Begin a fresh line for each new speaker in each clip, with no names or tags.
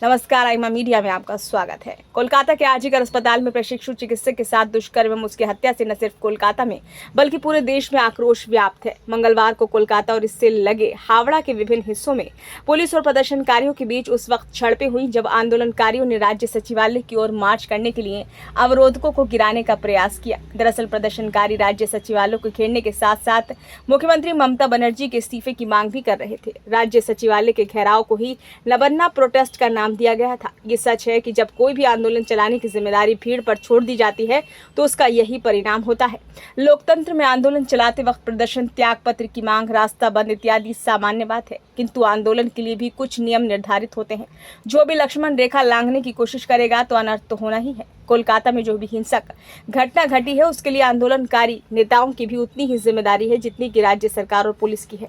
नमस्कार, आइमा मीडिया में आपका स्वागत है। कोलकाता के आरजीकर अस्पताल में प्रशिक्षु चिकित्सक के साथ दुष्कर्म एवं उसकी हत्या से न सिर्फ कोलकाता में बल्कि पूरे देश में आक्रोश व्याप्त है। मंगलवार को कोलकाता और इससे लगे हावड़ा के विभिन्न हिस्सों में पुलिस और प्रदर्शनकारियों के बीच उस वक्त झड़पें हुई जब आंदोलनकारियों ने राज्य सचिवालय की ओर मार्च करने के लिए अवरोधकों को गिराने का प्रयास किया। दरअसल प्रदर्शनकारी राज्य सचिवालय को घेरने के साथ साथ मुख्यमंत्री ममता बनर्जी के इस्तीफे की मांग भी कर रहे थे। राज्य सचिवालय के घेराव को ही लबन्ना प्रोटेस्ट का नाम दिया गया था। ये सच है कि जब कोई भी आंदोलन चलाने की जिम्मेदारी भीड़ पर छोड़ दी जाती है तो उसका यही परिणाम होता है। लोकतंत्र में आंदोलन चलाते वक्त प्रदर्शन, त्याग पत्र की मांग, रास्ता बंद इत्यादि सामान्य बात है, किंतु आंदोलन के लिए भी कुछ नियम निर्धारित होते हैं। जो भी लक्ष्मण रेखा लांघने की कोशिश करेगा तो अनर्थ तो होना ही है। कोलकाता में जो भी हिंसक घटना घटी है उसके लिए आंदोलनकारी नेताओं की भी उतनी ही जिम्मेदारी है जितनी कि राज्य सरकार और पुलिस की है।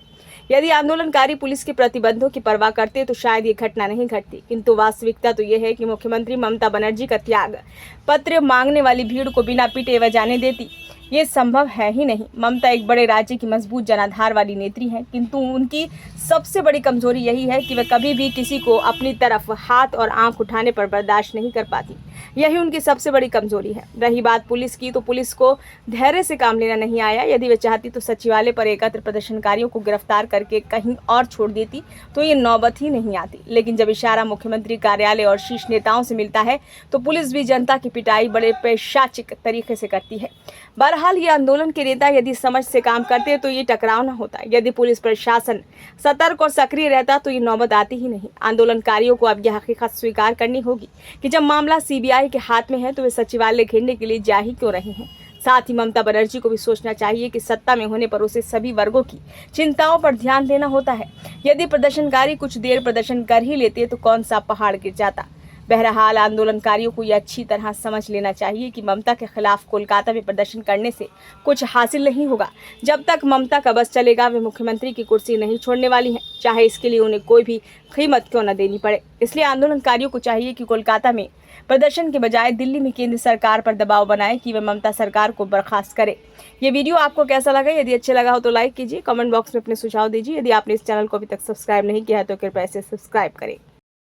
यदि आंदोलनकारी पुलिस के प्रतिबंधों की परवाह करते तो शायद ये घटना नहीं घटती, किंतु वास्तविकता तो ये है कि मुख्यमंत्री ममता बनर्जी का त्याग पत्र मांगने वाली भीड़ को बिना पीटे व जाने देती। ये संभव है ही नहीं। ममता एक बड़े राज्य की मजबूत जनाधार वाली नेत्री हैं, किंतु उनकी सबसे बड़ी कमजोरी यही है कि वे कभी भी किसी को अपनी तरफ हाथ और आंख उठाने पर बर्दाश्त नहीं कर पाती। यही उनकी सबसे बड़ी कमजोरी है। रही बात पुलिस की, तो पुलिस को धैर्य से काम लेना नहीं आया। यदि वे चाहती तो सचिवालय पर एकत्र प्रदर्शनकारियों को गिरफ्तार करके कहीं और छोड़ देती तो ये नौबत ही नहीं आती। लेकिन जब इशारा मुख्यमंत्री कार्यालय और शीर्ष नेताओं से मिलता है तो पुलिस भी जनता की पिटाई बड़े पैशाचिक तरीके से करती है। बहरहाल ये आंदोलन के नेता यदि समझ से काम करते तो ये टकराव न होता। यदि पुलिस प्रशासन सतर्क और सक्रिय रहता तो ये नौबत आती ही नहीं। आंदोलनकारियों को अब यह हकीकत स्वीकार करनी होगी कि जब मामला सीबीआई के हाथ में है तो वे सचिवालय घेरने के लिए जा ही क्यों रहे हैं। साथ ही ममता बनर्जी को भी सोचना चाहिए कि सत्ता में होने पर उसे सभी वर्गों की चिंताओं पर ध्यान देना होता है। यदि प्रदर्शनकारी कुछ देर प्रदर्शन कर ही लेते तो कौन सा पहाड़ गिर जाता। बहरहाल आंदोलनकारियों को यह अच्छी तरह समझ लेना चाहिए कि ममता के खिलाफ कोलकाता में प्रदर्शन करने से कुछ हासिल नहीं होगा। जब तक ममता का बस चलेगा वे मुख्यमंत्री की कुर्सी नहीं छोड़ने वाली हैं, चाहे इसके लिए उन्हें कोई भी कीमत क्यों न देनी पड़े। इसलिए आंदोलनकारियों को चाहिए कि कोलकाता में प्रदर्शन के बजाय दिल्ली में केंद्र सरकार पर दबाव बनाए कि वे ममता सरकार को बर्खास्त करे। ये वीडियो आपको कैसा लगा? यदि अच्छा लगा हो तो लाइक कीजिए, कमेंट बॉक्स में अपने सुझाव दीजिए। यदि आपने इस चैनल को अभी तक सब्सक्राइब नहीं किया है तो कृपया इसे सब्सक्राइब करें।